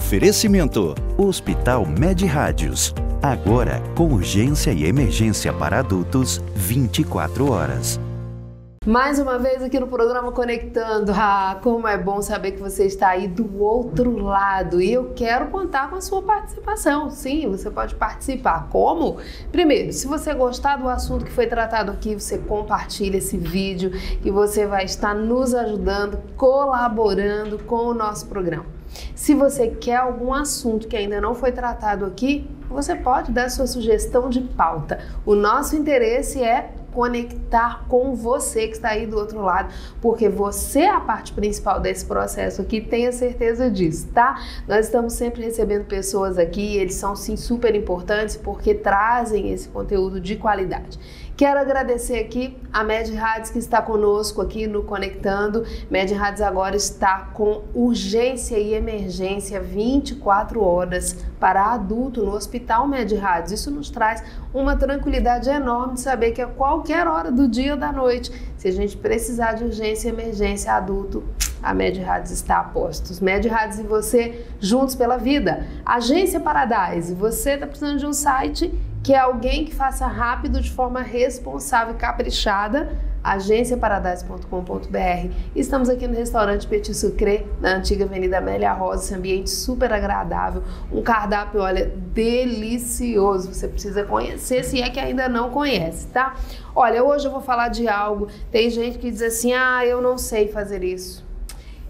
Oferecimento: Hospital Med Rádios. Agora, com urgência e emergência para adultos, 24 horas. Mais uma vez aqui no programa Conectando. Como é bom saber que você está aí do outro lado. E eu quero contar com a sua participação. Sim, você pode participar. Como? Primeiro, se você gostar do assunto que foi tratado aqui, você compartilha esse vídeo e você vai estar nos ajudando, colaborando com o nosso programa. Se você quer algum assunto que ainda não foi tratado aqui, você pode dar sua sugestão de pauta. O nosso interesse é conectar com você que está aí do outro lado, porque você é a parte principal desse processo aqui, tenha certeza disso, tá? Nós estamos sempre recebendo pessoas aqui, eles são sim super importantes porque trazem esse conteúdo de qualidade. Quero agradecer aqui a Med Rádios que está conosco aqui no Conectando. Med Rádios agora está com urgência e emergência 24 horas para adulto no Hospital Med Rádios. Isso nos traz uma tranquilidade enorme de saber que a qualquer hora do dia ou da noite, se a gente precisar de urgência e emergência adulto, a Med Rádios está a postos. Med Rádios e você juntos pela vida. Agência Paradise, você está precisando de um site que é alguém que faça rápido, de forma responsável e caprichada, agenciaparadise.com.br. Estamos aqui no restaurante Petit Sucre, na antiga Avenida Amélia Rosa, esse ambiente super agradável, um cardápio, olha, delicioso, você precisa conhecer, se é que ainda não conhece, tá? Olha, hoje eu vou falar de algo, tem gente que diz assim, eu não sei fazer isso,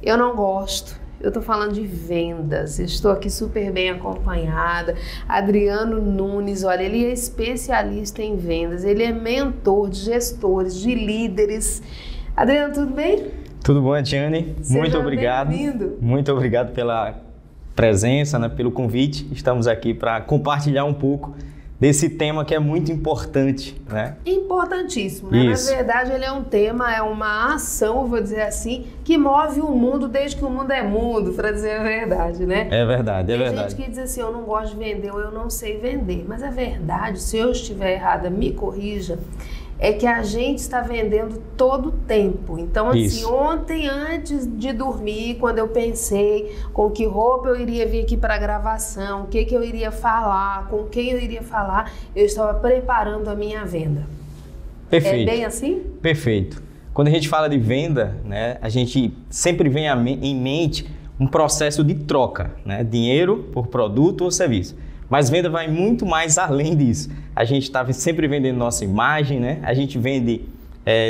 eu não gosto. Eu estou falando de vendas, estou aqui super bem acompanhada. Adriano Nunes, olha, ele é especialista em vendas, ele é mentor de gestores, de líderes. Adriano, tudo bem? Tudo bom, Tiane? Muito obrigado. Bem-vindo. Muito obrigado pela presença, pelo convite. Estamos aqui para compartilhar um pouco desse tema que é muito importante, né? Importantíssimo, né? Isso. Na verdade, ele é um tema, é uma ação, vou dizer assim, que move o mundo desde que o mundo é mundo, para dizer a verdade, né? É verdade, Tem gente que diz assim, eu não gosto de vender ou eu não sei vender. Mas a verdade, se eu estiver errada, me corrija, é que a gente está vendendo todo o tempo. Então, assim, Isso. ontem, antes de dormir, quando eu pensei com que roupa eu iria vir aqui para a gravação, o que eu iria falar, com quem eu iria falar, eu estava preparando a minha venda. Perfeito. É bem assim? Perfeito. Quando a gente fala de venda, né, a gente sempre vem em mente um processo de troca, né? Dinheiro por produto ou serviço. Mas venda vai muito mais além disso. A gente está sempre vendendo nossa imagem, né? A gente vende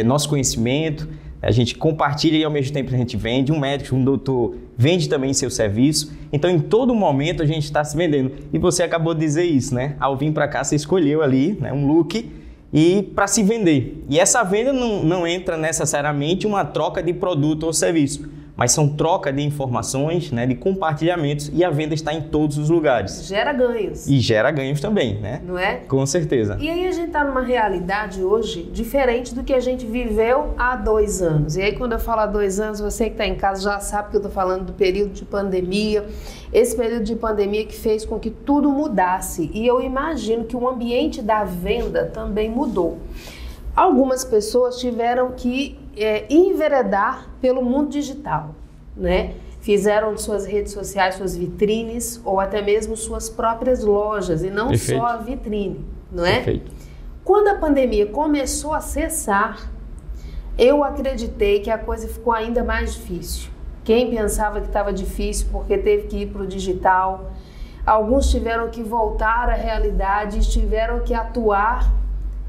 nosso conhecimento, a gente compartilha e ao mesmo tempo a gente vende. Um médico, um doutor vende também seu serviço. Então, em todo momento a gente está se vendendo. E você acabou de dizer isso, né? Ao vir para cá, você escolheu ali, né, um look e para se vender. E essa venda não entra necessariamente uma troca de produto ou serviço, mas são troca de informações, né, de compartilhamentos, e a venda está em todos os lugares. Gera ganhos. E gera ganhos também, né? Não é? Com certeza. E aí a gente está numa realidade hoje diferente do que a gente viveu há 2 anos. E aí quando eu falo há 2 anos, você que está em casa já sabe que eu estou falando do período de pandemia. Esse período de pandemia que fez com que tudo mudasse. E eu imagino que o ambiente da venda também mudou. Algumas pessoas tiveram que enveredar pelo mundo digital, né? Fizeram de suas redes sociais suas vitrines ou até mesmo suas próprias lojas e não Perfeito. só a vitrine, não é? Perfeito. Quando a pandemia começou a cessar, eu acreditei que a coisa ficou ainda mais difícil. Quem pensava que estava difícil porque teve que ir para o digital, alguns tiveram que voltar à realidade, tiveram que atuar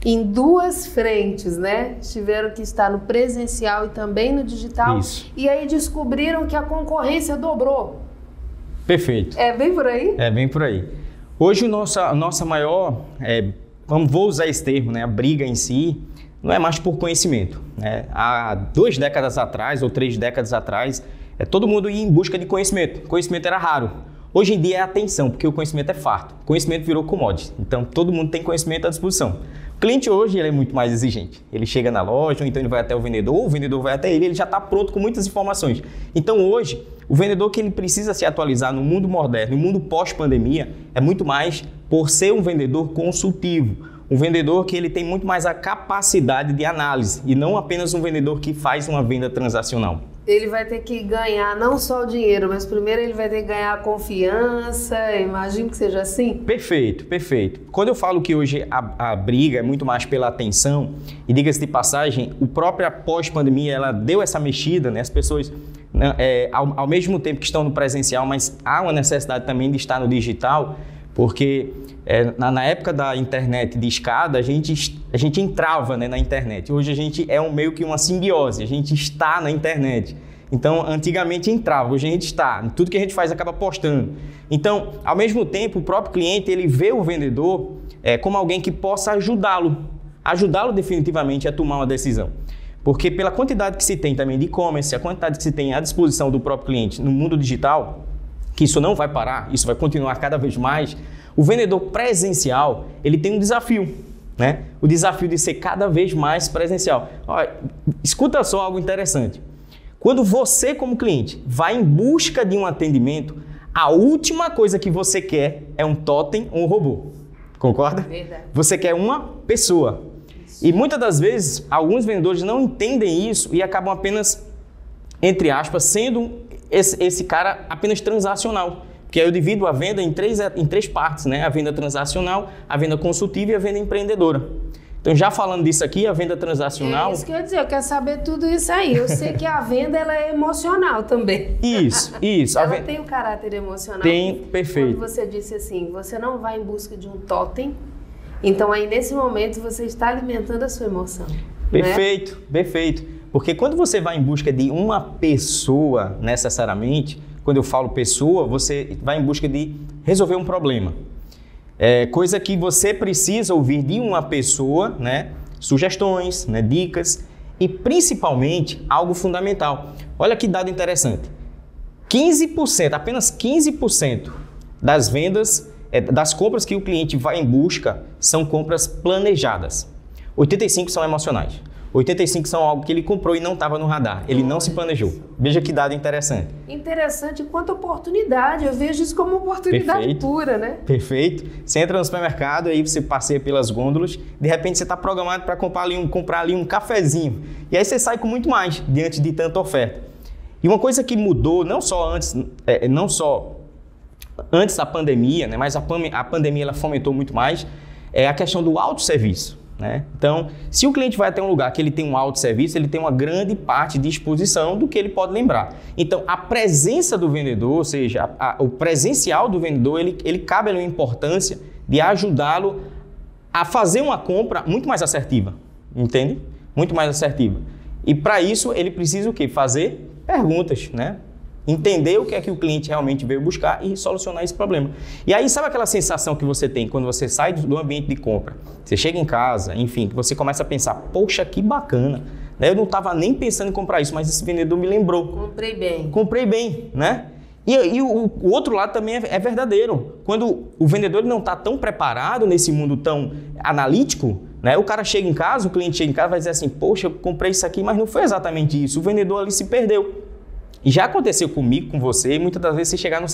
em 2 frentes, né? Tiveram que estar no presencial e também no digital. Isso. E aí descobriram que a concorrência dobrou. Perfeito. É bem por aí? É bem por aí. Hoje a nossa maior, vou usar esse termo, né? A briga em si não é mais por conhecimento, né? Há 2 décadas atrás ou 3 décadas atrás, todo mundo ia em busca de conhecimento. Conhecimento era raro. Hoje em dia é atenção, porque o conhecimento é farto. O conhecimento virou commodity. Então todo mundo tem conhecimento à disposição. O cliente hoje ele é muito mais exigente. Ele chega na loja, ou então ele vai até o vendedor, ou o vendedor vai até ele já está pronto com muitas informações. Então hoje, o vendedor que ele precisa se atualizar no mundo moderno, no mundo pós-pandemia, é muito mais por ser um vendedor consultivo. um vendedor que ele tem muito mais a capacidade de análise e não apenas um vendedor que faz uma venda transacional. Ele vai ter que ganhar não só o dinheiro, mas primeiro ele vai ter que ganhar a confiança, imagino que seja assim. Perfeito, perfeito. Quando eu falo que hoje a briga é muito mais pela atenção, e diga-se de passagem, o próprio pós-pandemia, ela deu essa mexida, né? As pessoas, ao mesmo tempo que estão no presencial, mas há uma necessidade também de estar no digital, porque na época da internet de escada, a gente entrava, né, na internet. Hoje a gente é meio que uma simbiose, a gente está na internet. Então, antigamente entrava, hoje a gente está. Tudo que a gente faz acaba postando. Então, ao mesmo tempo, o próprio cliente ele vê o vendedor como alguém que possa ajudá-lo definitivamente a tomar uma decisão. Porque pela quantidade que se tem também de e-commerce, a quantidade que se tem à disposição do próprio cliente no mundo digital, que isso não vai parar, isso vai continuar cada vez mais, o vendedor presencial, ele tem um desafio, né? O desafio de ser cada vez mais presencial. Olha, escuta só algo interessante. Quando você, como cliente, vai em busca de um atendimento, a última coisa que você quer é um totem ou um robô. Concorda? Verdade. Você quer uma pessoa. Isso. E muitas das vezes, alguns vendedores não entendem isso e acabam apenas, entre aspas, sendo esse cara apenas transacional. Porque aí eu divido a venda em três partes, né? A venda transacional, a venda consultiva e a venda empreendedora. Então, já falando disso aqui, a venda transacional... É isso que eu ia dizer, eu quero saber tudo isso aí. Eu sei que a venda ela é emocional também. Isso. Ela tem um caráter emocional. Tem, perfeito. Quando você disse assim, você não vai em busca de um totem, então aí nesse momento você está alimentando a sua emoção. Perfeito, né? Perfeito. Porque quando você vai em busca de uma pessoa, necessariamente, quando eu falo pessoa, você vai em busca de resolver um problema. Coisa que você precisa ouvir de uma pessoa, né? Sugestões, né? Dicas e principalmente algo fundamental. Olha que dado interessante. 15%, apenas 15% das vendas, das compras que o cliente vai em busca são compras planejadas. 85% são emocionais. 85% são algo que ele comprou e não estava no radar. Ele não se planejou. Veja que dado interessante. Interessante quanto oportunidade. Eu vejo isso como oportunidade pura, né? Perfeito. Você entra no supermercado, aí você passeia pelas gôndolas, de repente você está programado para comprar ali um cafezinho. E aí você sai com muito mais diante de tanta oferta. E uma coisa que mudou, não só antes da pandemia, né, mas a pandemia ela fomentou muito mais, é a questão do autosserviço. Né? Então, se o cliente vai até um lugar que ele tem um autosserviço, ele tem uma grande parte de exposição do que ele pode lembrar. Então, a presença do vendedor, ou seja, o presencial do vendedor, ele cabe uma importância de ajudá-lo a fazer uma compra muito mais assertiva, entende? Muito mais assertiva. E para isso, ele precisa o quê? Fazer perguntas, né? Entender o que é que o cliente realmente veio buscar e solucionar esse problema. E aí, sabe aquela sensação que você tem quando você sai do ambiente de compra? Você chega em casa, enfim, que você começa a pensar, poxa, que bacana, né? Eu não estava nem pensando em comprar isso, mas esse vendedor me lembrou. Comprei bem, né? E o outro lado também é verdadeiro. Quando o vendedor não está tão preparado nesse mundo tão analítico, né? O cara chega em casa, o cliente chega em casa e vai dizer assim, poxa, eu comprei isso aqui, mas não foi exatamente isso. O vendedor ali se perdeu. E já aconteceu comigo, com você, e muitas das vezes você chegar no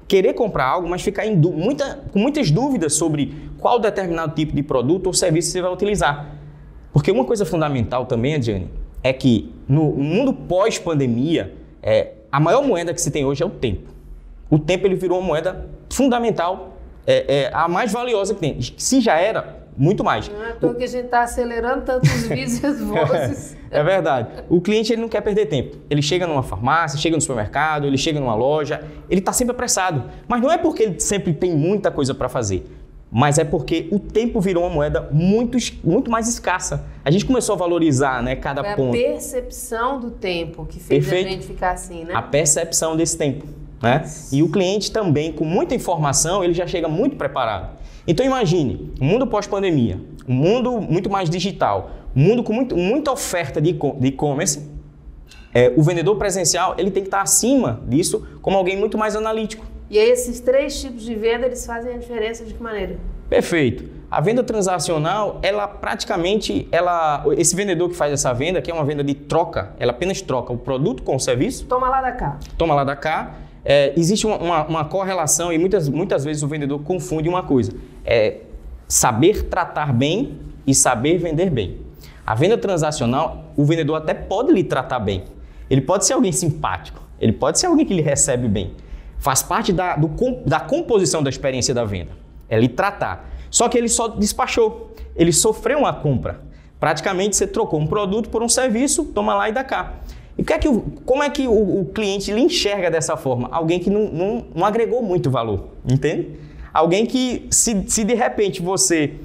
querer comprar algo, mas ficar com muitas dúvidas sobre qual determinado tipo de produto ou serviço você vai utilizar. Porque uma coisa fundamental também, Adriane, é que no mundo pós-pandemia, a maior moeda que se tem hoje é o tempo. O tempo ele virou uma moeda fundamental, a mais valiosa que tem. Se já era, muito mais. Não é porque a gente está acelerando tantos vídeos e as vozes. É verdade. O cliente ele não quer perder tempo. Ele chega numa farmácia, chega no supermercado, ele chega numa loja, ele está sempre apressado. Mas não é porque ele sempre tem muita coisa para fazer, mas é porque o tempo virou uma moeda muito mais escassa. A gente começou a valorizar, né, cada ponto. Foi a percepção do tempo que fez a gente ficar assim, né? A percepção desse tempo, né? E o cliente também, com muita informação, ele já chega muito preparado. Então imagine, um mundo pós-pandemia, um mundo muito mais digital, um mundo com muita oferta de e-commerce, o vendedor presencial ele tem que estar acima disso como alguém muito mais analítico. E aí esses 3 tipos de venda, eles fazem a diferença de que maneira? Perfeito. A venda transacional, esse vendedor que faz essa venda, que é uma venda de troca, ela apenas troca o produto com o serviço. Toma lá da cá. Toma lá da cá. Existe uma correlação e muitas vezes o vendedor confunde uma coisa. saber tratar bem e saber vender bem. A venda transacional, o vendedor até pode lhe tratar bem. Ele pode ser alguém simpático, ele pode ser alguém que lhe recebe bem. Faz parte da composição da experiência da venda, é lhe tratar. Só que ele só despachou, ele sofreu uma compra. Praticamente você trocou um produto por um serviço, toma lá e dá cá. E como é que o cliente lhe enxerga dessa forma? Alguém que não agregou muito valor, entende? Alguém que, se de repente você,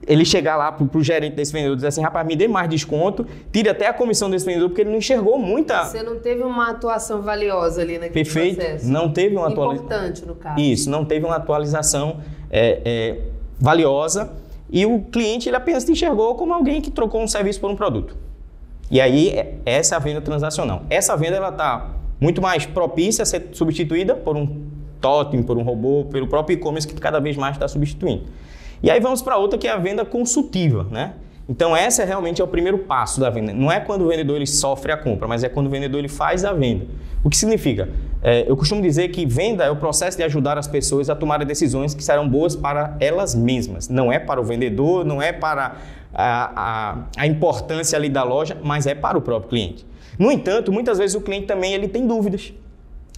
ele chegar lá para o gerente desse vendedor e dizer assim, rapaz, me dê mais desconto, tire até a comissão desse vendedor, porque ele não enxergou muita... Você não teve uma atuação valiosa ali naquele processo. Perfeito, não teve uma atualização... Importante, no caso. Isso, não teve uma atualização valiosa e o cliente ele apenas te enxergou como alguém que trocou um serviço por um produto. E aí, essa é a venda transacional. Essa venda está muito mais propícia a ser substituída por um totem, por um robô, pelo próprio e-commerce que cada vez mais está substituindo. E aí vamos para outra que é a venda consultiva, né? Então essa realmente é o primeiro passo da venda. Não é quando o vendedor ele sofre a compra, mas é quando o vendedor ele faz a venda. O que significa? Eu costumo dizer que venda é o processo de ajudar as pessoas a tomarem decisões que serão boas para elas mesmas. Não é para o vendedor, não é para a importância ali da loja, mas é para o próprio cliente. No entanto, muitas vezes o cliente também ele tem dúvidas.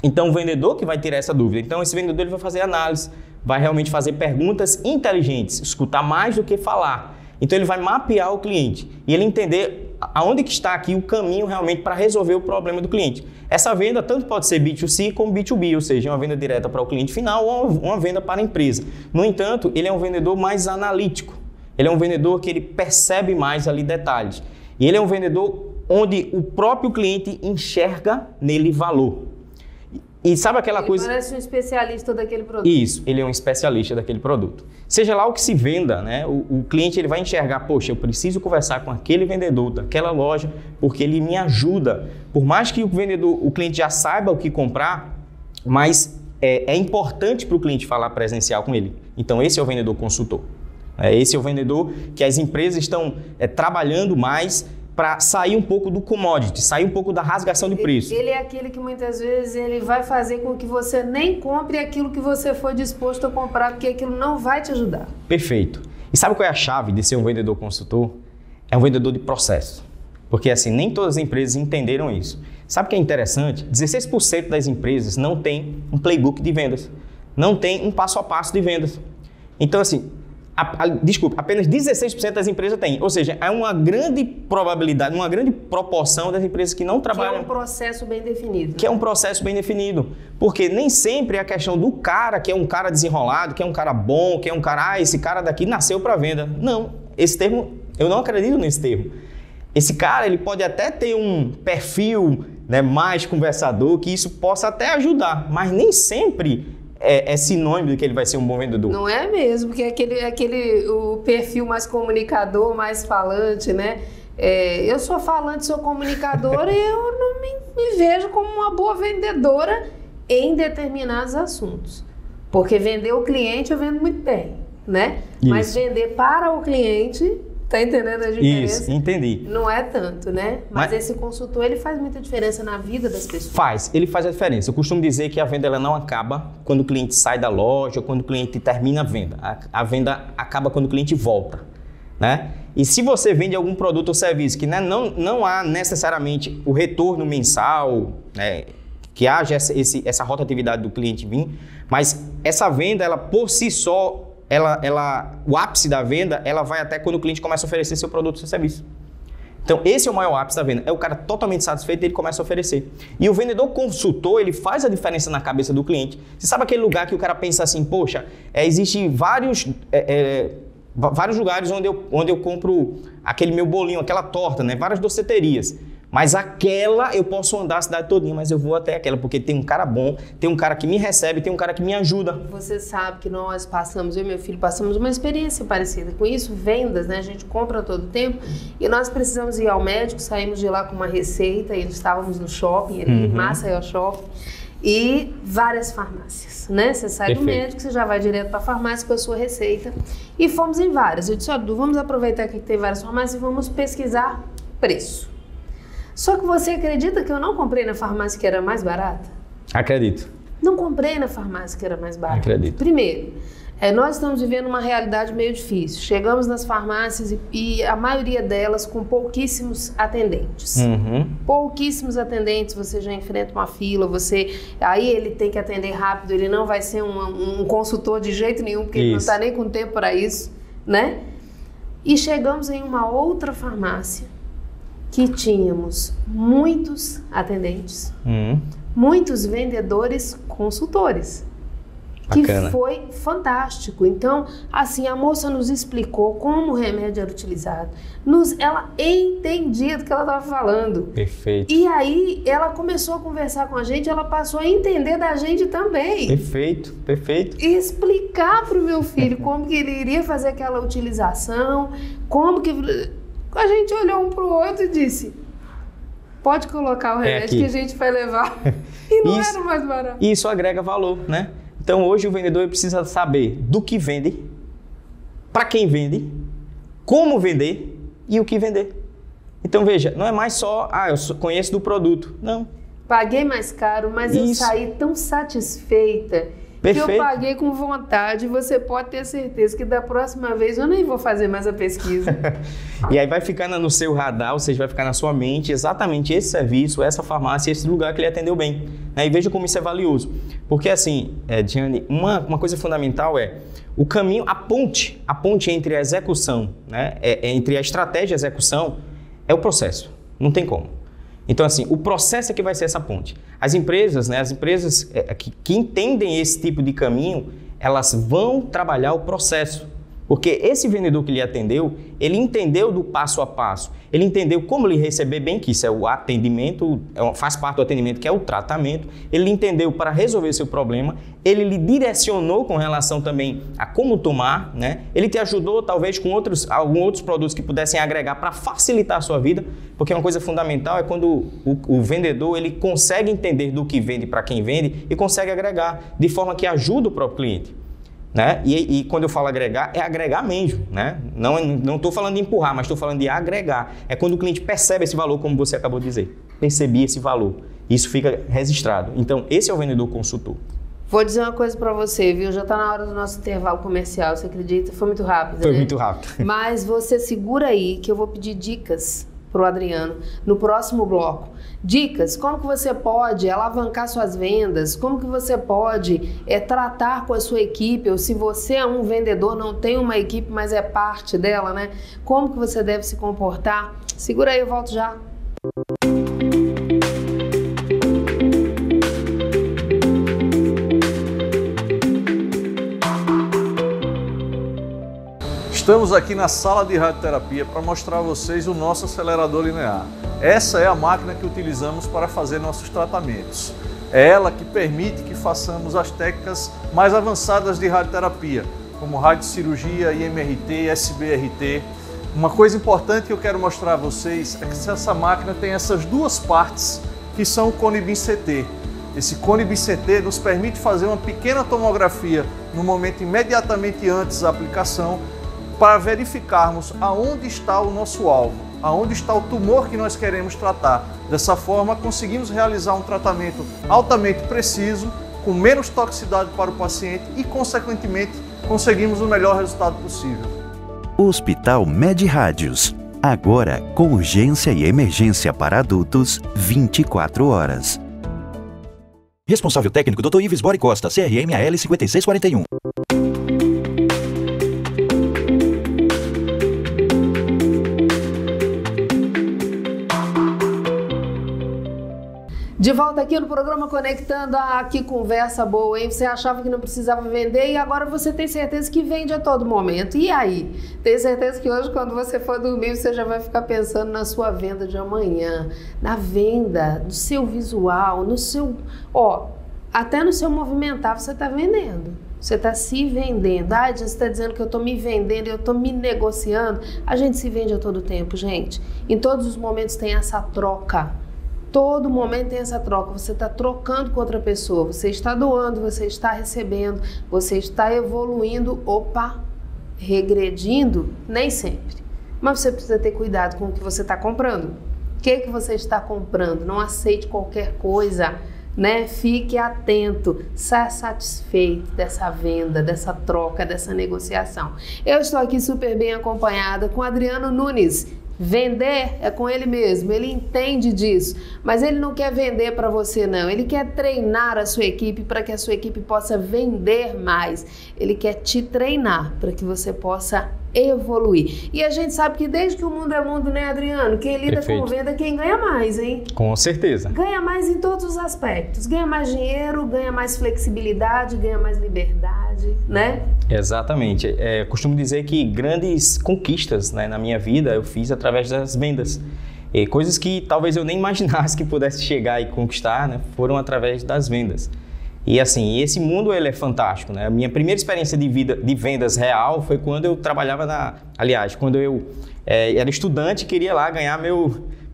Então o vendedor que vai ter essa dúvida. Então esse vendedor ele vai fazer análise, vai realmente fazer perguntas inteligentes, escutar mais do que falar. Então ele vai mapear o cliente e ele entender aonde que está aqui o caminho realmente para resolver o problema do cliente. Essa venda tanto pode ser B2C como B2B, ou seja, uma venda direta para o cliente final ou uma venda para a empresa. No entanto, ele é um vendedor mais analítico. Ele é um vendedor que ele percebe mais ali detalhes. E ele é um vendedor onde o próprio cliente enxerga nele valor. E sabe aquela ele coisa... parece um especialista daquele produto. Isso, ele é um especialista daquele produto. Seja lá o que se venda, né? O cliente ele vai enxergar, poxa, eu preciso conversar com aquele vendedor daquela loja porque ele me ajuda. Por mais que o cliente já saiba o que comprar, mas é importante para o cliente falar presencial com ele. Então esse é o vendedor consultor. Esse é o vendedor que as empresas estão trabalhando mais para sair um pouco do commodity, sair um pouco da rasgação de preço. Ele é aquele que muitas vezes ele vai fazer com que você nem compre aquilo que você foi disposto a comprar, porque aquilo não vai te ajudar. Perfeito. E sabe qual é a chave de ser um vendedor consultor? É um vendedor de processo. Porque assim, nem todas as empresas entenderam isso. Sabe o que é interessante? 16% das empresas não tem um playbook de vendas. Não tem um passo a passo de vendas. Então assim, apenas 16% das empresas têm. Ou seja, é uma grande probabilidade, uma grande proporção das empresas que não trabalham... Que é um processo bem definido. Que é um processo bem definido. Porque nem sempre é a questão do cara, que é um cara desenrolado, que é um cara bom, que é um cara... esse cara daqui nasceu para venda. Não, esse termo, eu não acredito nesse termo. Esse cara, ele pode até ter um perfil, né, mais conversador, que isso possa até ajudar, mas nem sempre... É sinônimo de que ele vai ser um bom vendedor. Não é mesmo, porque o perfil mais comunicador, mais falante, né? Eu sou falante, sou comunicadora e eu não me vejo como uma boa vendedora em determinados assuntos. Porque vender o cliente eu vendo muito bem, né? Isso. Mas vender para o cliente... Tá entendendo a diferença? Isso, entendi. Não é tanto, né? Mas esse consultor, ele faz muita diferença na vida das pessoas. Ele faz a diferença. Eu costumo dizer que a venda ela não acaba quando o cliente sai da loja ou quando o cliente termina a venda. A venda acaba quando o cliente volta, né? E se você vende algum produto ou serviço que, né, não há necessariamente o retorno mensal, né, que haja essa rotatividade do cliente vir, mas essa venda, ela por si só, o ápice da venda, ela vai até quando o cliente começa a oferecer seu produto ou seu serviço. Então, esse é o maior ápice da venda. É o cara totalmente satisfeito e ele começa a oferecer. E o vendedor consultor, ele faz a diferença na cabeça do cliente. Você sabe aquele lugar que o cara pensa assim, poxa, existem vários lugares onde eu compro aquele meu bolinho, aquela torta, né? Várias doceterias. Mas aquela eu posso andar a cidade todinha, mas eu vou até aquela, porque tem um cara bom, tem um cara que me recebe, tem um cara que me ajuda. Você sabe que nós passamos, eu e meu filho passamos uma experiência parecida com isso, vendas, né? A gente compra todo tempo e nós precisamos ir ao médico, saímos de lá com uma receita e estávamos no shopping, em Maceió Shopping, e várias farmácias, né? Você sai do médico, você já vai direto para a farmácia com a sua receita e fomos em várias. Eu disse, Dudu, vamos aproveitar que tem várias farmácias e vamos pesquisar preço. Só que você acredita que eu não comprei na farmácia que era mais barata? Acredito. Não comprei na farmácia que era mais barata. Acredito. Primeiro, Nós estamos vivendo uma realidade meio difícil. Chegamos nas farmácias e a maioria delas com pouquíssimos atendentes. Pouquíssimos atendentes, você já enfrenta uma fila, aí ele tem que atender rápido, ele não vai ser um consultor de jeito nenhum, porque ele não está nem com tempo para isso, né? E chegamos em uma outra farmácia que tínhamos muitos atendentes, muitos vendedores consultores. Bacana. Que foi fantástico. Então, assim, a moça nos explicou como o remédio era utilizado. Ela entendia do que ela estava falando. Perfeito. E aí, ela começou a conversar com a gente, ela passou a entender da gente também. Perfeito, perfeito. E explicar para o meu filho como que ele iria fazer aquela utilização, como que... A gente olhou um para o outro e disse... Pode colocar o remédio que a gente vai levar. E não era mais barato. Isso agrega valor, né? Então, hoje o vendedor precisa saber do que vende, para quem vende, como vender e o que vender. Então, veja, não é mais só, eu conheço do produto. Não. Paguei mais caro, mas eu saí tão satisfeita que eu paguei com vontade. Você pode ter certeza que da próxima vez eu nem vou fazer mais a pesquisa. E aí vai ficar no seu radar, ou seja, vai ficar na sua mente exatamente esse serviço, essa farmácia, esse lugar que ele atendeu bem. E veja como isso é valioso. Porque assim, Diane, uma coisa fundamental é o caminho, a ponte entre a execução, né, entre a estratégia e a execução é o processo. Não tem como. Então, assim, o processo é que vai ser essa ponte. As empresas que entendem esse tipo de caminho, elas vão trabalhar o processo. Porque esse vendedor que lhe atendeu, ele entendeu do passo a passo. Ele entendeu como lhe receber bem, que isso é o atendimento, faz parte do atendimento, que é o tratamento. Ele entendeu para resolver seu problema. Ele lhe direcionou com relação também a como tomar, né? Ele te ajudou, talvez, com alguns outros produtos que pudessem agregar para facilitar a sua vida. Porque uma coisa fundamental é quando o vendedor ele consegue entender do que vende para quem vende e consegue agregar de forma que ajuda o próprio cliente. Né? E quando eu falo agregar, é agregar mesmo, né? Não estou falando de empurrar, mas estou falando de agregar. É quando o cliente percebe esse valor, como você acabou de dizer. Percebi esse valor. Isso fica registrado. Então, esse é o vendedor consultor. Vou dizer uma coisa para você, viu? Já está na hora do nosso intervalo comercial, você acredita? Foi muito rápido, Foi muito rápido. Mas você segura aí que eu vou pedir dicas para o Adriano no próximo bloco. Dicas, como que você pode alavancar suas vendas, como que você pode tratar com a sua equipe, ou se você é um vendedor, não tem uma equipe, mas é parte dela, né? Como que você deve se comportar? Segura aí, eu volto já. Estamos aqui na sala de radioterapia para mostrar a vocês o nosso acelerador linear. Essa é a máquina que utilizamos para fazer nossos tratamentos. É ela que permite que façamos as técnicas mais avançadas de radioterapia, como radiocirurgia, IMRT, SBRT. Uma coisa importante que eu quero mostrar a vocês é que essa máquina tem essas duas partes que são o cone BIM-CT. Esse cone BIM-CT nos permite fazer uma pequena tomografia no momento imediatamente antes da aplicação, para verificarmos aonde está o nosso alvo, aonde está o tumor que nós queremos tratar. Dessa forma, conseguimos realizar um tratamento altamente preciso, com menos toxicidade para o paciente e, consequentemente, conseguimos o melhor resultado possível. Hospital Med Rádios. Agora com urgência e emergência para adultos, 24 horas. Responsável técnico Dr. Ives Bori Costa, CRM AL 5641. De volta aqui no programa Conectando. Que conversa boa, hein? Você achava que não precisava vender e agora você tem certeza que vende a todo momento. E aí? Tenho certeza que hoje, quando você for dormir, você já vai ficar pensando na sua venda de amanhã, na venda, do seu visual, no seu... até no seu movimentar você está vendendo. Você está se vendendo. Você está dizendo que eu estou me vendendo, eu estou me negociando. A gente se vende a todo tempo, gente. Em todos os momentos tem essa troca. Todo momento tem essa troca, você está trocando com outra pessoa, você está doando, você está recebendo, você está evoluindo, regredindo, nem sempre. Mas você precisa ter cuidado com o que você está comprando. O que você está comprando? Não aceite qualquer coisa. né? Fique atento, saia satisfeito dessa venda, dessa troca, dessa negociação. Eu estou aqui super bem acompanhada com Adriano Nunes. Vender é com ele mesmo, ele entende disso, mas ele não quer vender para você não, ele quer treinar a sua equipe para que a sua equipe possa vender mais, ele quer te treinar para que você possa evoluir. E a gente sabe que desde que o mundo é mundo, né, Adriano? Quem lida com venda é quem ganha mais, hein? Com certeza. Ganha mais em todos os aspectos. Ganha mais dinheiro, ganha mais flexibilidade, ganha mais liberdade, né? Exatamente. Costumo dizer que grandes conquistas, né, na minha vida eu fiz através das vendas. E coisas que talvez eu nem imaginasse que pudesse chegar e conquistar, né, foram através das vendas. E assim, esse mundo ele é fantástico, né? A minha primeira experiência de vendas real foi quando eu trabalhava quando eu era estudante, queria lá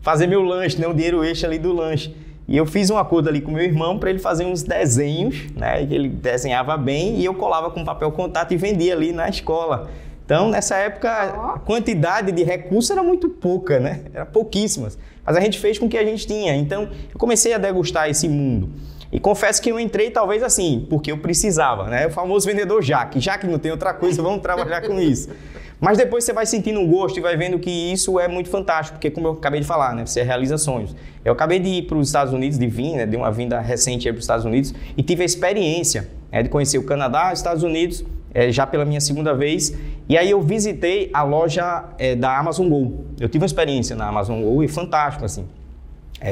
fazer meu lanche, né? Um dinheiro extra ali do lanche. E eu fiz um acordo ali com meu irmão para ele fazer uns desenhos, né? Ele desenhava bem e eu colava com papel contato e vendia ali na escola. Então, nessa época, a quantidade de recursos era muito pouca, né? Era pouquíssimas. Mas a gente fez com o que a gente tinha. Então, eu comecei a degustar esse mundo. E confesso que eu entrei talvez assim, porque eu precisava, né? O famoso vendedor já que não tem outra coisa, vamos trabalhar com isso. Mas depois você vai sentindo um gosto e vai vendo que isso é muito fantástico, porque como eu acabei de falar, né? Você realiza sonhos. Eu acabei de ir para os Estados Unidos, né? Dei uma vinda recente para os Estados Unidos e tive a experiência, né, de conhecer o Canadá, os Estados Unidos, já pela minha segunda vez. E aí eu visitei a loja da Amazon Go. Eu tive uma experiência na Amazon Go e fantástico, assim.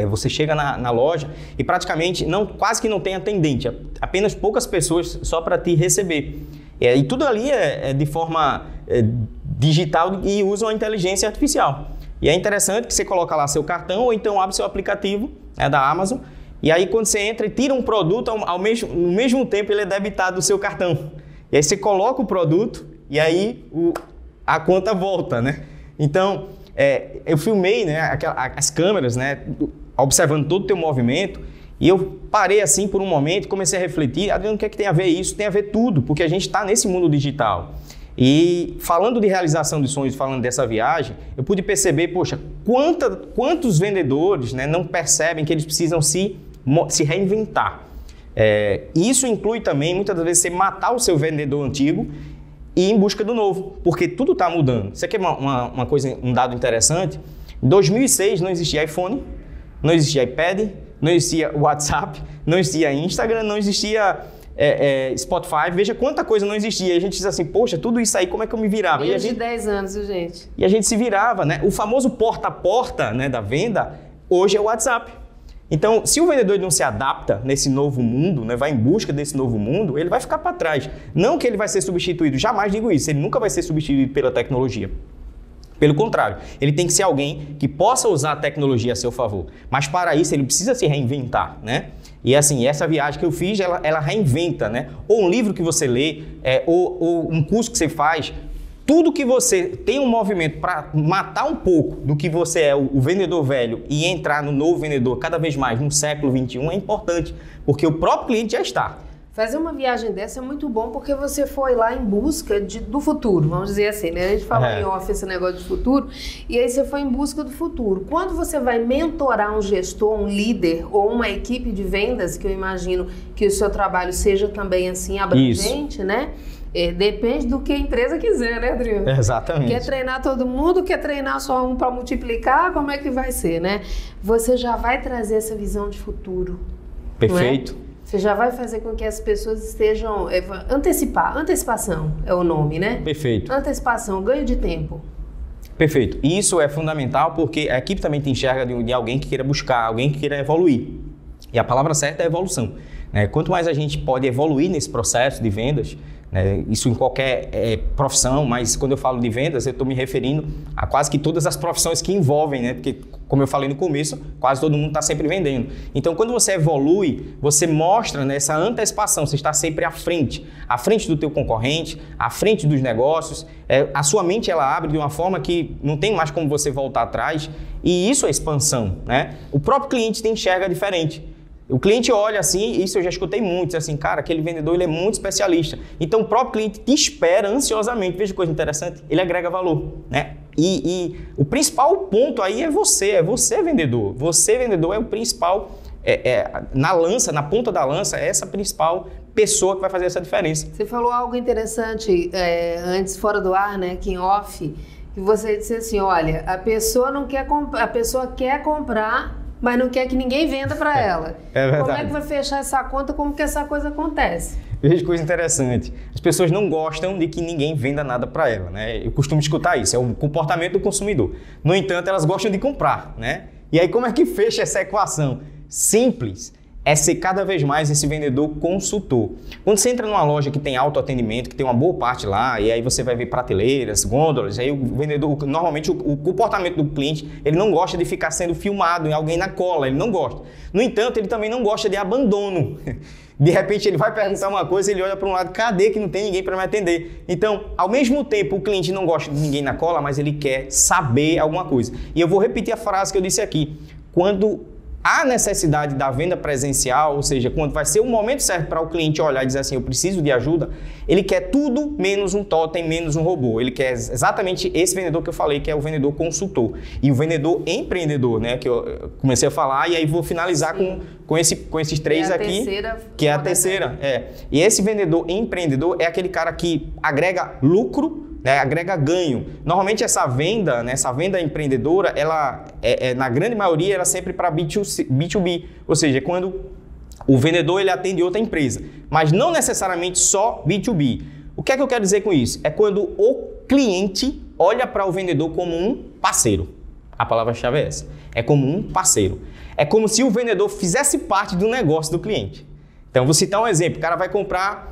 Você chega na loja e praticamente quase que não tem atendente, apenas poucas pessoas só para te receber. E tudo ali é de forma digital e usam a inteligência artificial. E é interessante que você coloca lá seu cartão ou então abre seu aplicativo, né, da Amazon, e aí quando você entra e tira um produto, no mesmo tempo ele é debitado do seu cartão. E aí você coloca o produto e aí a conta volta, né? Então, eu filmei, né, as câmeras, né, observando todo o teu movimento, e eu parei assim por um momento e comecei a refletir, Adriano, o que é que tem a ver isso? Tem a ver tudo, porque a gente está nesse mundo digital. E falando de realização de sonhos, falando dessa viagem, eu pude perceber, poxa, quantos vendedores, né, não percebem que eles precisam se reinventar. Isso inclui também, muitas das vezes, você matar o seu vendedor antigo e ir em busca do novo, porque tudo está mudando. Você quer uma coisa, um dado interessante? Em 2006 não existia iPhone, não existia iPad, não existia WhatsApp, não existia Instagram, não existia Spotify. Veja quanta coisa não existia. E a gente diz assim, poxa, tudo isso aí, como é que eu me virava? Menos de 10 anos, viu, gente? E a gente se virava, né? O famoso porta a porta, né, da venda, hoje é o WhatsApp. Então, se o vendedor não se adapta nesse novo mundo, né, vai em busca desse novo mundo, ele vai ficar para trás. Não que ele vai ser substituído, jamais digo isso, ele nunca vai ser substituído pela tecnologia. Pelo contrário, ele tem que ser alguém que possa usar a tecnologia a seu favor. Mas para isso ele precisa se reinventar, né? E assim, essa viagem que eu fiz, ela reinventa, né? Ou um livro que você lê, ou um curso que você faz, tudo que você tem um movimento para matar um pouco do que você é o vendedor velho e entrar no novo vendedor cada vez mais no século XXI é importante, porque o próprio cliente já está. Fazer uma viagem dessa é muito bom porque você foi lá em busca do futuro, vamos dizer assim, né? A gente fala em off esse negócio de futuro, e aí você foi em busca do futuro. Quando você vai mentorar um gestor, um líder ou uma equipe de vendas, que eu imagino que o seu trabalho seja também assim abrangente, isso, né? Depende do que a empresa quiser, né, Adriano? Exatamente. Quer treinar todo mundo, quer treinar só um para multiplicar, como é que vai ser, né? Você já vai trazer essa visão de futuro. Perfeito. Não é? Você já vai fazer com que as pessoas estejam... Antecipação é o nome, né? Perfeito. Antecipação, ganho de tempo. Perfeito. E isso é fundamental porque a equipe também te enxerga de alguém que queira buscar, alguém que queira evoluir. E a palavra certa é evolução. Quanto mais a gente pode evoluir nesse processo de vendas, isso em qualquer profissão, mas quando eu falo de vendas, eu estou me referindo a quase que todas as profissões que envolvem, né? Porque, como eu falei no começo, quase todo mundo está sempre vendendo. Então, quando você evolui, você mostra, né, essa antecipação, você está sempre à frente do teu concorrente, à frente dos negócios, a sua mente ela abre de uma forma que não tem mais como você voltar atrás, e isso é expansão, né? O próprio cliente te enxerga diferente. O cliente olha assim, isso eu já escutei muito, assim, cara, aquele vendedor ele é muito especialista. Então o próprio cliente te espera ansiosamente. Veja que coisa interessante, ele agrega valor, né? E o principal ponto aí é você vendedor. Você vendedor é o principal na lança, na ponta da lança, é essa principal pessoa que vai fazer essa diferença. Você falou algo interessante antes, fora do ar, né, aqui em off, que você disse assim, olha, a pessoa quer comprar, mas não quer que ninguém venda para ela. É verdade. Como é que vai fechar essa conta? Como que essa coisa acontece? Veja coisa interessante. As pessoas não gostam de que ninguém venda nada para ela, né? Eu costumo escutar isso, é o comportamento do consumidor. No entanto, elas gostam de comprar, né? E aí como é que fecha essa equação? Simples. É ser cada vez mais esse vendedor consultor. Quando você entra numa loja que tem autoatendimento, que tem uma boa parte lá, e aí você vai ver prateleiras, gôndolas, aí o vendedor, normalmente o comportamento do cliente, ele não gosta de ficar sendo filmado em alguém na cola, ele não gosta. No entanto, ele também não gosta de abandono. De repente ele vai perguntar uma coisa, ele olha para um lado, cadê que não tem ninguém para me atender? Então, ao mesmo tempo, o cliente não gosta de ninguém na cola, mas ele quer saber alguma coisa. E eu vou repetir a frase que eu disse aqui. Quando há necessidade da venda presencial, ou seja, quando vai ser o momento certo para o cliente olhar e dizer assim, eu preciso de ajuda, ele quer tudo menos um totem, menos um robô. Ele quer exatamente esse vendedor que eu falei, que é o vendedor consultor. E o vendedor empreendedor, né, que eu comecei a falar, e aí vou finalizar com esses três aqui, que é a terceira. E esse vendedor empreendedor é aquele cara que agrega lucro, né, agrega ganho. Normalmente essa venda, né, essa venda empreendedora, ela na grande maioria, ela é sempre para B2B, ou seja, quando o vendedor ele atende outra empresa, mas não necessariamente só B2B. O que é que eu quero dizer com isso? É quando o cliente olha para o vendedor como um parceiro. A palavra-chave é essa. É como um parceiro. É como se o vendedor fizesse parte do negócio do cliente. Então, vou citar um exemplo. O cara vai comprar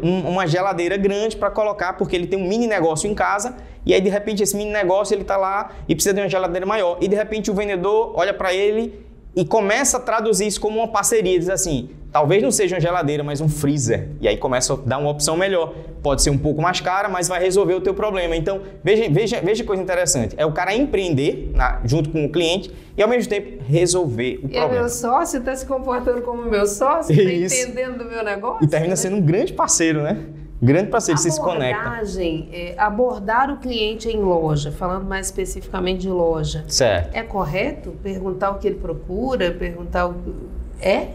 uma geladeira grande para colocar, porque ele tem um mini negócio em casa, e aí de repente esse mini negócio ele está lá e precisa de uma geladeira maior, e de repente o vendedor olha para ele e começa a traduzir isso como uma parceria, diz assim, talvez não seja uma geladeira, mas um freezer, e aí começa a dar uma opção melhor, pode ser um pouco mais cara, mas vai resolver o teu problema. Então veja coisa interessante, é o cara empreender junto com o cliente e ao mesmo tempo resolver o problema. E meu sócio está se comportando como meu sócio, está entendendo do meu negócio. E termina sendo um grande parceiro, né? Grande parceiro, você se conecta. Abordar o cliente em loja, falando mais especificamente de loja. Certo. É correto perguntar o que ele procura, perguntar o...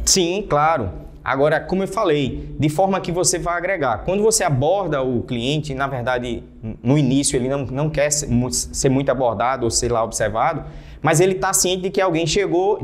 Sim, claro. Agora, como eu falei, de forma que você vai agregar. Quando você aborda o cliente, na verdade, no início ele não quer ser muito abordado ou ser lá observado, mas ele está ciente de que alguém chegou,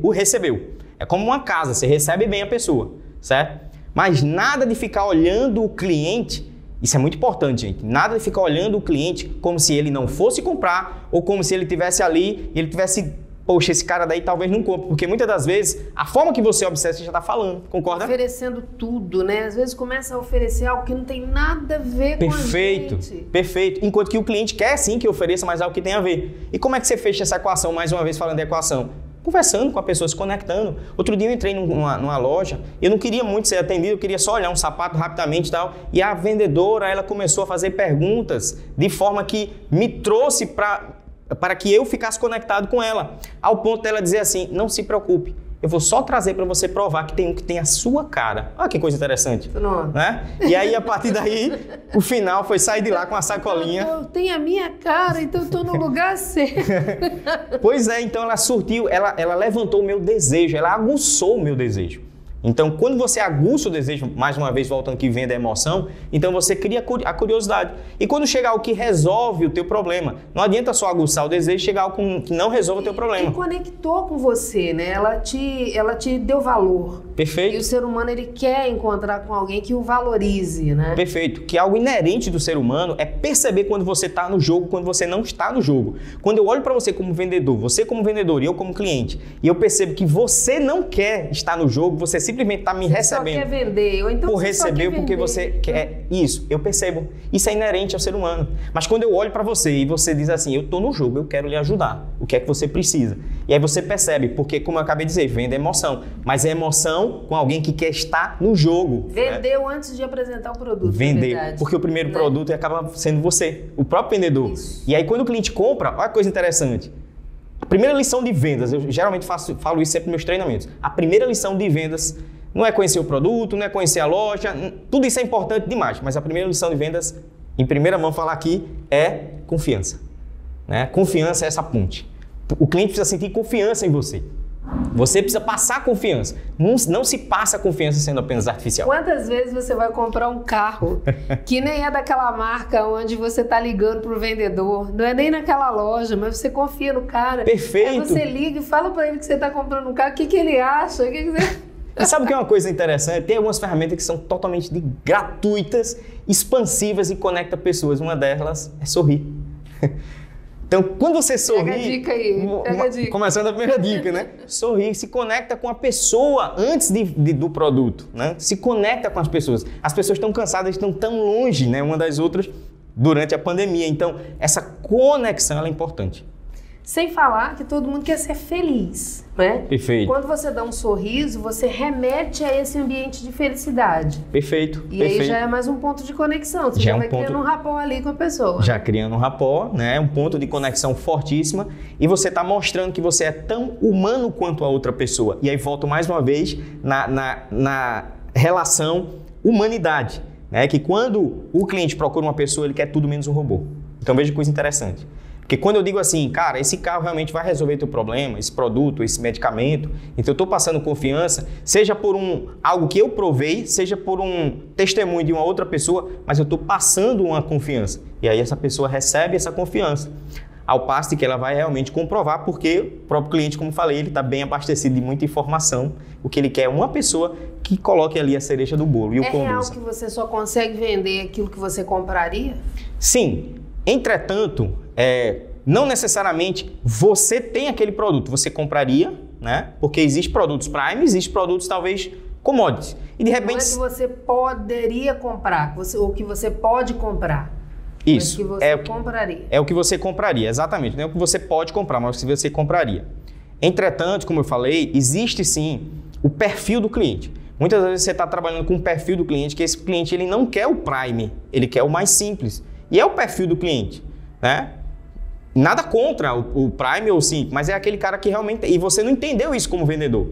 o recebeu. É como uma casa, você recebe bem a pessoa, certo? Mas nada de ficar olhando o cliente, isso é muito importante, gente, nada de ficar olhando o cliente como se ele não fosse comprar ou como se ele estivesse ali e ele tivesse, poxa, esse cara daí talvez não compre, porque muitas das vezes a forma que você observa, você já está falando, concorda? Oferecendo tudo, né? Às vezes começa a oferecer algo que não tem nada a ver com a gente. Perfeito. Enquanto que o cliente quer sim que ofereça mais algo que tem a ver. E como é que você fecha essa equação, mais uma vez falando de equação? Conversando com a pessoa, se conectando. Outro dia eu entrei numa loja, eu não queria muito ser atendido, eu queria só olhar um sapato rapidamente e tal, e a vendedora, ela começou a fazer perguntas de forma que me trouxe para que eu ficasse conectado com ela, ao ponto dela dizer assim, não se preocupe, eu vou só trazer para você provar que tem um que tem a sua cara. Olha que coisa interessante. Né? E aí, a partir daí, o final foi sair de lá com a sacolinha. Tem a minha cara, então eu estou no lugar certo. Pois é, então ela surtiu, ela levantou o meu desejo, ela aguçou o meu desejo. Então, quando você aguça o desejo, mais uma vez voltando que vem da emoção, então você cria a curiosidade. E quando chegar algo que resolve o teu problema, não adianta só aguçar o desejo e chegar algo que não resolve o teu problema. E conectou com você, né? Ela te deu valor. Perfeito. E o ser humano, ele quer encontrar com alguém que o valorize, né? Perfeito. Que algo inerente do ser humano é perceber quando você está no jogo, quando você não está no jogo. Quando eu olho para você como vendedor, você como vendedor e eu como cliente, e eu percebo que você não quer estar no jogo, você simplesmente está me recebendo. Só quer vender. Ou então por você receber porque você quer isso. Eu percebo. Isso é inerente ao ser humano. Mas quando eu olho para você e você diz assim, eu estou no jogo, eu quero lhe ajudar. O que é que você precisa? E aí você percebe, porque como eu acabei de dizer, venda é emoção. Mas é emoção com alguém que quer estar no jogo. Vendeu antes de apresentar o produto. Vendeu. Porque o primeiro produto acaba sendo você, o próprio vendedor. Isso. E aí quando o cliente compra, olha que coisa interessante. A primeira lição de vendas, eu geralmente falo isso sempre nos meus treinamentos. A primeira lição de vendas não é conhecer o produto, não é conhecer a loja, tudo isso é importante demais, mas a primeira lição de vendas, em primeira mão falar aqui, é confiança. Né? Confiança é essa ponte. O cliente precisa sentir confiança em você. Você precisa passar confiança. Não se passa confiança sendo apenas artificial. Quantas vezes você vai comprar um carro que nem é daquela marca onde você está ligando para o vendedor, não é nem naquela loja, mas você confia no cara. Perfeito. Aí você liga e fala para ele que você está comprando um carro, o que ele acha? O que você... E sabe o que é uma coisa interessante? Tem algumas ferramentas que são totalmente gratuitas, expansivas e conectam pessoas. Uma delas é sorrir. Então, quando você sorri... Pega a dica aí, pega a dica. Começando a primeira dica, né? Sorrir, se conecta com a pessoa antes do produto, né? Se conecta com as pessoas. As pessoas estão cansadas, estão tão longe, né, uma das outras durante a pandemia. Então, essa conexão ela é importante. Sem falar que todo mundo quer ser feliz, né? Perfeito. Quando você dá um sorriso, você remete a esse ambiente de felicidade. Perfeito. E perfeito. aí já é mais um ponto de conexão. Você já vai criando um rapport ali com a pessoa. Já criando um rapport, né? Um ponto de conexão fortíssima. E você está mostrando que você é tão humano quanto a outra pessoa. E aí volto mais uma vez na relação humanidade. Né? Que quando o cliente procura uma pessoa, ele quer tudo menos um robô. Então veja que coisa interessante. Porque quando eu digo assim, cara, esse carro realmente vai resolver teu problema, esse produto, esse medicamento, então eu estou passando confiança, seja por algo que eu provei, seja por um testemunho de uma outra pessoa, mas eu estou passando uma confiança. E aí essa pessoa recebe essa confiança, ao passo de que ela vai realmente comprovar, porque o próprio cliente, como falei, ele está bem abastecido de muita informação, o que ele quer é uma pessoa que coloque ali a cereja do bolo e o conduza. É real que você só consegue vender aquilo que você compraria? Sim. Entretanto, não necessariamente você tem aquele produto, você compraria, né? Porque existem produtos Prime, existem produtos talvez commodities. E de repente... Não é que você poderia comprar, ou que você pode comprar. Isso. Mas que você compraria. É o que você compraria, exatamente. Não é o que você pode comprar, mas o que você compraria. Entretanto, como eu falei, existe sim o perfil do cliente. Muitas vezes você está trabalhando com o perfil do cliente, que esse cliente ele não quer o Prime, ele quer o mais simples. E é o perfil do cliente, né? Nada contra o Prime ou o Simples, mas é aquele cara que realmente... E você não entendeu isso como vendedor,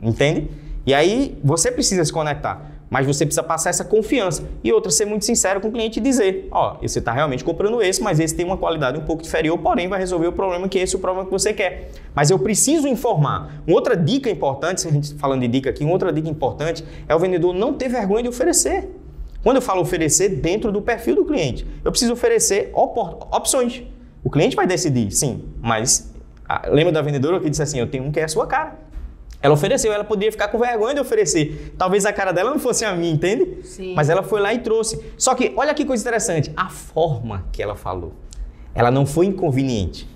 entende? E aí você precisa se conectar, mas você precisa passar essa confiança. E outra, ser muito sincero com o cliente e dizer, ó, você está realmente comprando esse, mas esse tem uma qualidade um pouco inferior, porém vai resolver o problema que esse é o problema que você quer. Mas eu preciso informar. Uma outra dica importante, se a gente falando de dica aqui, uma outra dica importante é o vendedor não ter vergonha de oferecer. Quando eu falo oferecer, dentro do perfil do cliente, eu preciso oferecer opções. O cliente vai decidir, sim, mas lembra da vendedora que disse assim, eu tenho um que é a sua cara. Ela ofereceu, ela poderia ficar com vergonha de oferecer. Talvez a cara dela não fosse a minha, entende? Sim. Mas ela foi lá e trouxe. Só que, olha que coisa interessante, a forma que ela falou, ela não foi inconveniente,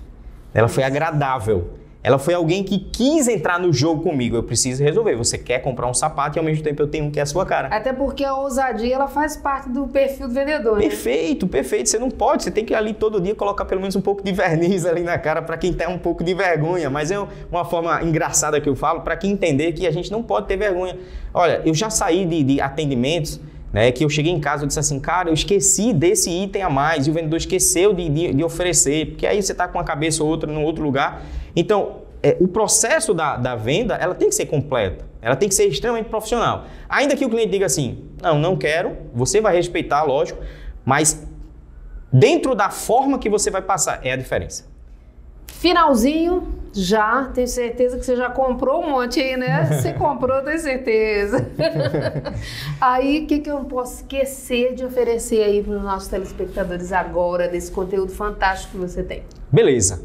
ela foi agradável. Ela foi alguém que quis entrar no jogo comigo. Eu preciso resolver. Você quer comprar um sapato e ao mesmo tempo eu tenho um que é a sua cara. Até porque a ousadia ela faz parte do perfil do vendedor. Perfeito, né? Perfeito. Você não pode. Você tem que ali todo dia colocar pelo menos um pouco de verniz ali na cara para quem tem um pouco de vergonha. Mas é uma forma engraçada que eu falo para quem entender que a gente não pode ter vergonha. Olha, eu já saí de atendimentos, né, que eu cheguei em casa e disse assim, cara, eu esqueci desse item a mais e o vendedor esqueceu de oferecer, porque aí você está com a cabeça ou outra em outro lugar. Então, o processo da venda, ela tem que ser completa, ela tem que ser extremamente profissional. Ainda que o cliente diga assim, não quero, você vai respeitar, lógico, mas dentro da forma que você vai passar, é a diferença. Finalzinho, já, tenho certeza que você já comprou um monte aí, né? Você comprou, tenho certeza. Aí, o que eu não posso esquecer de oferecer aí para os nossos telespectadores agora, desse conteúdo fantástico que você tem? Beleza.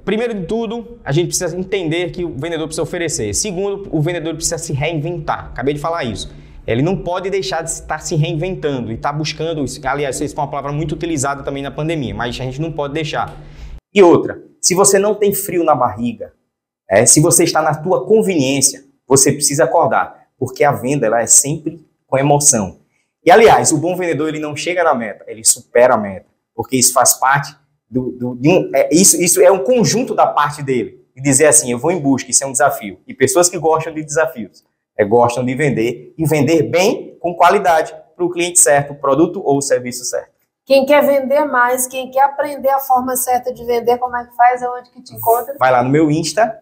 Primeiro de tudo, a gente precisa entender que o vendedor precisa oferecer. Segundo, o vendedor precisa se reinventar. Acabei de falar isso. Ele não pode deixar de estar se reinventando e estar buscando... Aliás, isso foi uma palavra muito utilizada também na pandemia, mas a gente não pode deixar. E outra, se você não tem frio na barriga, se você está na tua conveniência, você precisa acordar, porque a venda ela é sempre com emoção. E aliás, o bom vendedor ele não chega na meta, ele supera a meta, porque isso faz parte isso é um conjunto da parte dele. E dizer assim, eu vou em busca, isso é um desafio. E pessoas que gostam de desafios, gostam de vender e vender bem, com qualidade, para o cliente certo, o produto ou o serviço certo. Quem quer vender mais, quem quer aprender a forma certa de vender, como é que faz, aonde que te encontra? Vai lá no meu Insta,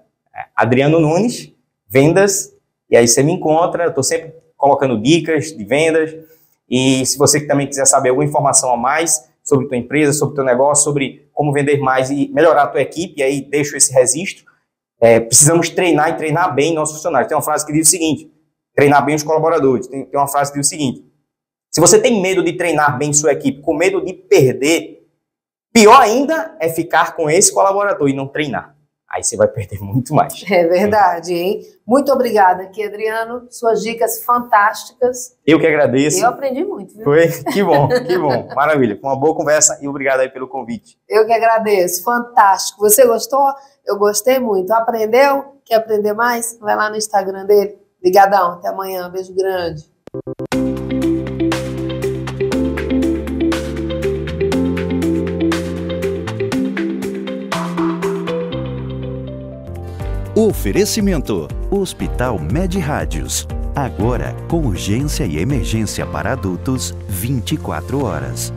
Adriano Nunes, vendas, e aí você me encontra, eu estou sempre colocando dicas de vendas, e se você também quiser saber alguma informação a mais sobre tua empresa, sobre teu negócio, sobre como vender mais e melhorar a tua equipe, e aí deixo esse registro, precisamos treinar e treinar bem nossos funcionários. Tem uma frase que diz o seguinte, treinar bem os colaboradores. Tem uma frase que diz o seguinte, se você tem medo de treinar bem sua equipe, com medo de perder, pior ainda é ficar com esse colaborador e não treinar. Aí você vai perder muito mais. É verdade, hein? Muito obrigada aqui, Adriano. Suas dicas fantásticas. Eu que agradeço. Eu aprendi muito, viu? Foi? Que bom, que bom. Maravilha. Foi uma boa conversa e obrigado aí pelo convite. Eu que agradeço. Fantástico. Você gostou? Eu gostei muito. Aprendeu? Quer aprender mais? Vai lá no Instagram dele. Obrigadão. Até amanhã. Beijo grande. Oferecimento: Hospital Med Rádios. Agora com urgência e emergência para adultos 24 horas.